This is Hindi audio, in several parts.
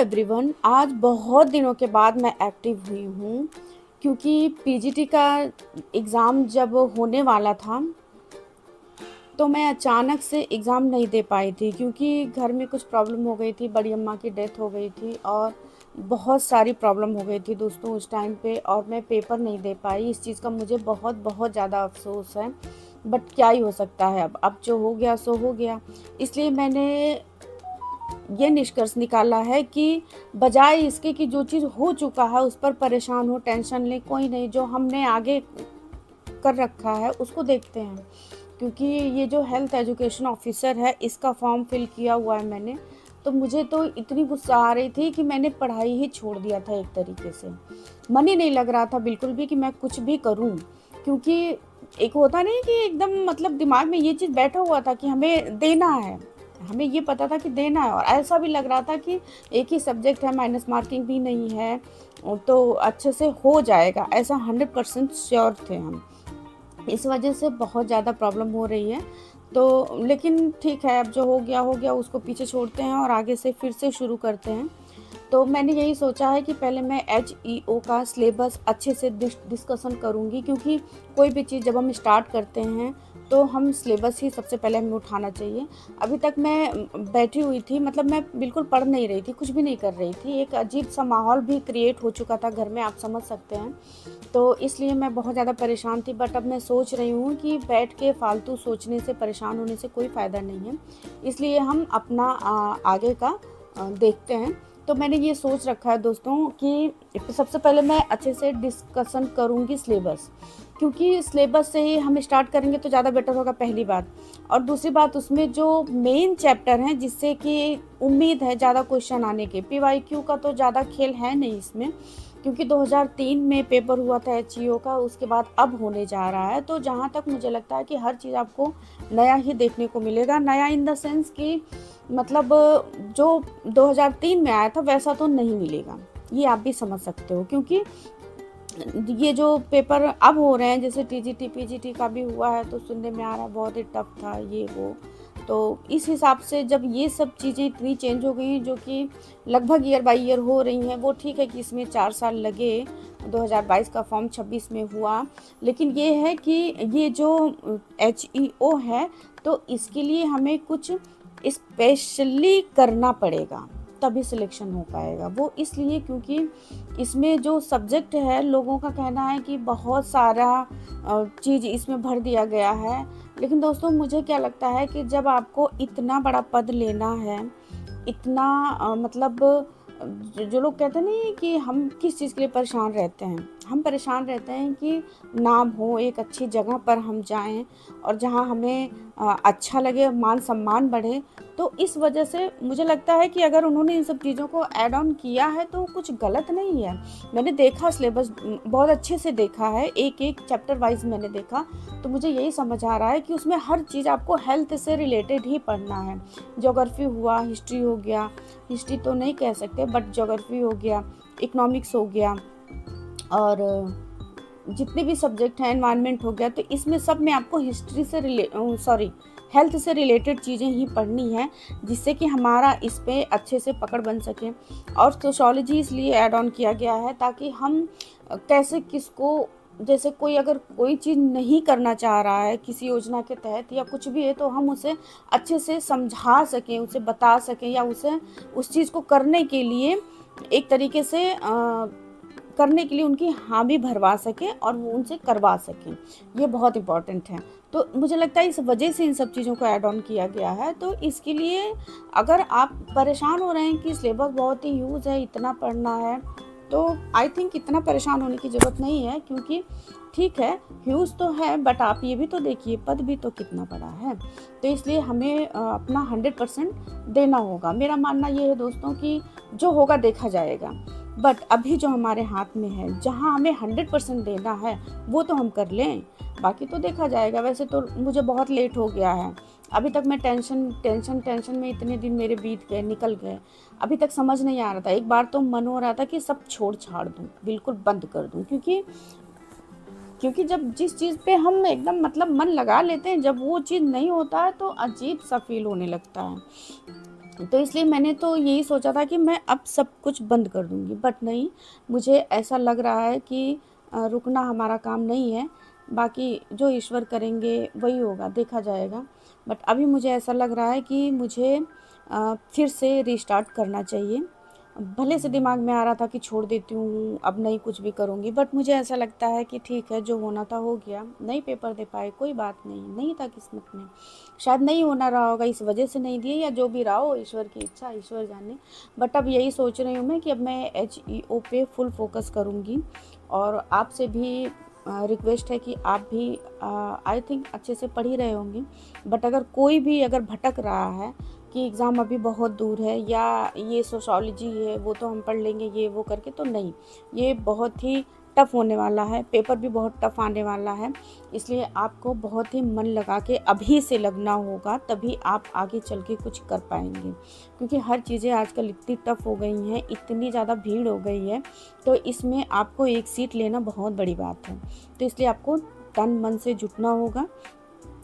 एवरीवन, आज बहुत दिनों के बाद मैं एक्टिव हुई हूँ क्योंकि पीजीटी का एग्ज़ाम जब होने वाला था तो मैं अचानक से एग्ज़ाम नहीं दे पाई थी क्योंकि घर में कुछ प्रॉब्लम हो गई थी। बड़ी अम्मा की डेथ हो गई थी और बहुत सारी प्रॉब्लम हो गई थी दोस्तों उस टाइम पे, और मैं पेपर नहीं दे पाई। इस चीज़ का मुझे बहुत बहुत ज़्यादा अफसोस है, बट क्या ही हो सकता है। अब जो हो गया सो हो गया। इसलिए मैंने ये निष्कर्ष निकाला है कि बजाय इसके कि जो चीज़ हो चुका है उस पर परेशान हो, टेंशन ले, कोई नहीं, जो हमने आगे कर रखा है उसको देखते हैं। क्योंकि ये जो हेल्थ एजुकेशन ऑफिसर है इसका फॉर्म फिल किया हुआ है मैंने, तो मुझे तो इतनी गुस्सा आ रही थी कि मैंने पढ़ाई ही छोड़ दिया था। एक तरीके से मन ही नहीं लग रहा था बिल्कुल भी कि मैं कुछ भी करूं, क्योंकि एक होता नहीं कि एकदम मतलब दिमाग में ये चीज़ बैठा हुआ था कि हमें देना है, हमें ये पता था कि देना है, और ऐसा भी लग रहा था कि एक ही सब्जेक्ट है, माइनस मार्किंग भी नहीं है, तो अच्छे से हो जाएगा, ऐसा 100% श्योर थे हम। इस वजह से बहुत ज़्यादा प्रॉब्लम हो रही है। तो लेकिन ठीक है, अब जो हो गया उसको पीछे छोड़ते हैं और आगे से फिर से शुरू करते हैं। तो मैंने यही सोचा है कि पहले मैं एचईओ का सिलेबस अच्छे से डिस्कशन करूँगी, क्योंकि कोई भी चीज़ जब हम स्टार्ट करते हैं तो हम सिलेबस ही सबसे पहले हमें उठाना चाहिए। अभी तक मैं बैठी हुई थी, मतलब मैं बिल्कुल पढ़ नहीं रही थी, कुछ भी नहीं कर रही थी। एक अजीब सा माहौल भी क्रिएट हो चुका था घर में, आप समझ सकते हैं। तो इसलिए मैं बहुत ज़्यादा परेशान थी, बट अब मैं सोच रही हूँ कि बैठ के फालतू सोचने से, परेशान होने से कोई फ़ायदा नहीं है। इसलिए हम अपना आगे का देखते हैं। तो मैंने ये सोच रखा है दोस्तों कि सबसे पहले मैं अच्छे से डिस्कशन करूँगी सिलेबस, क्योंकि सिलेबस से ही हम स्टार्ट करेंगे तो ज़्यादा बेटर होगा, पहली बात। और दूसरी बात, उसमें जो मेन चैप्टर हैं जिससे कि उम्मीद है ज़्यादा क्वेश्चन आने के, पीवाईक्यू का तो ज़्यादा खेल है नहीं इसमें, क्योंकि 2003 में पेपर हुआ था एचईओ का, उसके बाद अब होने जा रहा है। तो जहाँ तक मुझे लगता है कि हर चीज़ आपको नया ही देखने को मिलेगा। नया इन द सेंस कि मतलब जो 2003 में आया था वैसा तो नहीं मिलेगा, ये आप भी समझ सकते हो। क्योंकि ये जो पेपर अब हो रहे हैं, जैसे टीजीटी पीजीटी का भी हुआ है, तो सुनने में आ रहा है बहुत ही टफ था ये वो। तो इस हिसाब से जब ये सब चीज़ें इतनी चेंज हो गई हैं, जो कि लगभग ईयर बाय ईयर हो रही हैं, वो ठीक है कि इसमें 4 साल लगे, 2022 का फॉर्म 26 में हुआ। लेकिन ये है कि ये जो एचईओ है, तो इसके लिए हमें कुछ स्पेशली करना पड़ेगा, तभी सिलेक्शन हो पाएगा। वो इसलिए क्योंकि इसमें जो सब्जेक्ट है, लोगों का कहना है कि बहुत सारा चीज़ इसमें भर दिया गया है। लेकिन दोस्तों, मुझे क्या लगता है कि जब आपको इतना बड़ा पद लेना है, इतना मतलब जो लोग कहते नहीं कि हम किस चीज़ के लिए परेशान रहते हैं, हम परेशान रहते हैं कि नाम हो, एक अच्छी जगह पर हम जाएं और जहां हमें अच्छा लगे, मान सम्मान बढ़े। तो इस वजह से मुझे लगता है कि अगर उन्होंने इन सब चीज़ों को ऐड ऑन किया है तो कुछ गलत नहीं है। मैंने देखा सिलेबस, बहुत अच्छे से देखा है, एक एक चैप्टर वाइज मैंने देखा, तो मुझे यही समझ आ रहा है कि उसमें हर चीज़ आपको हेल्थ से रिलेटेड ही पढ़ना है। ज्योग्राफी हुआ, हिस्ट्री हो गया, हिस्ट्री तो नहीं कह सकते बट ज्योग्राफी हो गया, इकोनॉमिक्स हो गया, और जितने भी सब्जेक्ट हैं, एनवायरनमेंट हो गया, तो इसमें सब में आपको हिस्ट्री से हेल्थ से रिलेटेड चीज़ें ही पढ़नी है, जिससे कि हमारा इस पे अच्छे से पकड़ बन सके। और सोशोलॉजी इसलिए ऐड ऑन किया गया है ताकि हम कैसे किसको, जैसे कोई अगर कोई चीज़ नहीं करना चाह रहा है किसी योजना के तहत या कुछ भी है, तो हम उसे अच्छे से समझा सकें, उसे बता सकें, या उसे उस चीज़ को करने के लिए एक तरीके से करने के लिए उनकी हामी भरवा सकें और वो उनसे करवा सकें। ये बहुत इम्पॉर्टेंट है। तो मुझे लगता है इस वजह से इन सब चीज़ों को ऐड ऑन किया गया है। तो इसके लिए अगर आप परेशान हो रहे हैं कि सिलेबस बहुत ही ह्यूज है, इतना पढ़ना है, तो आई थिंक इतना परेशान होने की ज़रूरत नहीं है। क्योंकि ठीक है, ह्यूज तो है, बट आप ये भी तो देखिए पद भी तो कितना बड़ा है। तो इसलिए हमें अपना 100% देना होगा। मेरा मानना ये है दोस्तों कि जो होगा देखा जाएगा, बट अभी जो हमारे हाथ में है, जहाँ हमें 100% देना है, वो तो हम कर लें, बाकी तो देखा जाएगा। वैसे तो मुझे बहुत लेट हो गया है, अभी तक मैं टेंशन में इतने दिन मेरे बीत गए, निकल गए। अभी तक समझ नहीं आ रहा था, एक बार तो मन हो रहा था कि सब छोड़ छाड़ दूँ, बिल्कुल बंद कर दूँ। क्योंकि जब जिस चीज़ पे हम एकदम मतलब मन लगा लेते हैं, जब वो चीज़ नहीं होता है तो अजीब सा फील होने लगता है। तो इसलिए मैंने तो यही सोचा था कि मैं अब सब कुछ बंद कर दूँगी, बट नहीं, मुझे ऐसा लग रहा है कि रुकना हमारा काम नहीं है, बाकी जो ईश्वर करेंगे वही होगा, देखा जाएगा। बट अभी मुझे ऐसा लग रहा है कि मुझे फिर से रिस्टार्ट करना चाहिए। भले से दिमाग में आ रहा था कि छोड़ देती हूँ, अब नहीं कुछ भी करूँगी, बट मुझे ऐसा लगता है कि ठीक है, जो होना था हो गया, नहीं पेपर दे पाए, कोई बात नहीं, नहीं था किस्मत में, शायद नहीं होना रहा होगा, इस वजह से नहीं दिए, या जो भी रहा हो, ईश्वर की इच्छा, ईश्वर जाने। बट अब यही सोच रही हूँ मैं कि अब मैं HEO पे फुल फोकस करूँगी, और आपसे भी रिक्वेस्ट है कि आप भी आई थिंक अच्छे से पढ़ ही रहे होंगे, बट अगर कोई भी अगर भटक रहा है कि एग्ज़ाम अभी बहुत दूर है, या ये सोशियोलॉजी है वो तो हम पढ़ लेंगे, ये वो करके, तो नहीं, ये बहुत ही टफ़ होने वाला है, पेपर भी बहुत टफ़ आने वाला है। इसलिए आपको बहुत ही मन लगा के अभी से लगना होगा, तभी आप आगे चल के कुछ कर पाएंगे, क्योंकि हर चीज़ें आजकल इतनी टफ़ हो गई हैं, इतनी ज़्यादा भीड़ हो गई है, तो इसमें आपको एक सीट लेना बहुत बड़ी बात है। तो इसलिए आपको तन मन से जुटना होगा,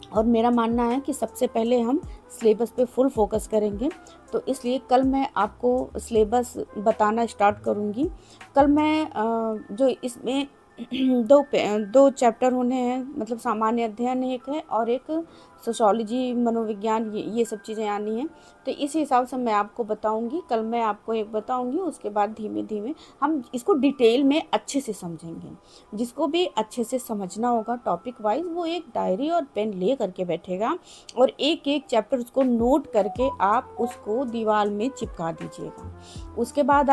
और मेरा मानना है कि सबसे पहले हम सिलेबस पे फुल फोकस करेंगे। तो इसलिए कल मैं आपको सिलेबस बताना स्टार्ट करूँगी। कल मैं जो इसमें दो चैप्टर होने हैं, मतलब सामान्य अध्ययन एक है, और एक सोशियोलॉजी, मनोविज्ञान, ये सब चीज़ें आनी हैं। तो इस हिसाब से मैं आपको बताऊँगी, कल मैं आपको एक बताऊँगी, उसके बाद धीमे धीमे हम इसको डिटेल में अच्छे से समझेंगे। जिसको भी अच्छे से समझना होगा टॉपिक वाइज, वो एक डायरी और पेन ले करके बैठेगा, और एक एक चैप्टर उसको नोट करके आप उसको दीवार में चिपका दीजिएगा। उसके बाद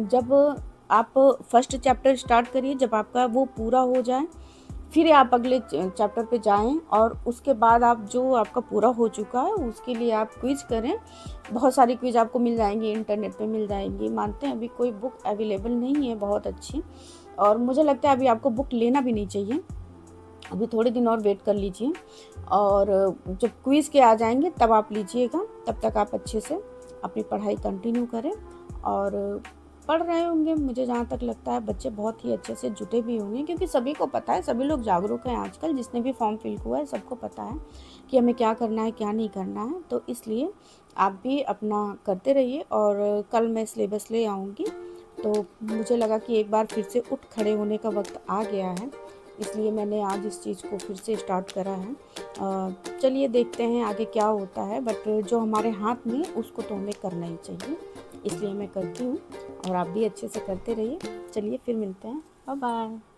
जब आप फर्स्ट चैप्टर स्टार्ट करिए, जब आपका वो पूरा हो जाए, फिर आप अगले चैप्टर पे जाएं, और उसके बाद आप जो आपका पूरा हो चुका है उसके लिए आप क्विज करें। बहुत सारी क्विज आपको मिल जाएंगी, इंटरनेट पे मिल जाएंगी। मानते हैं अभी कोई बुक अवेलेबल नहीं है बहुत अच्छी, और मुझे लगता है अभी आपको बुक लेना भी नहीं चाहिए, अभी थोड़े दिन और वेट कर लीजिए, और जब क्विज़ के आ जाएंगे तब आप लीजिएगा। तब तक आप अच्छे से अपनी पढ़ाई कंटिन्यू करें, और पढ़ रहे होंगे, मुझे जहाँ तक लगता है बच्चे बहुत ही अच्छे से जुटे भी होंगे, क्योंकि सभी को पता है, सभी लोग जागरूक हैं आजकल, जिसने भी फॉर्म फिल हुआ है सबको पता है कि हमें क्या करना है क्या नहीं करना है। तो इसलिए आप भी अपना करते रहिए, और कल मैं सिलेबस ले आऊँगी। तो मुझे लगा कि एक बार फिर से उठ खड़े होने का वक्त आ गया है, इसलिए मैंने आज इस चीज़ को फिर से स्टार्ट करा है। चलिए देखते हैं आगे क्या होता है, बट जो हमारे हाथ में उसको तो हमें करना ही चाहिए, इसलिए मैं करती हूँ, और आप भी अच्छे से करते रहिए। चलिए फिर मिलते हैं, बाय बाय।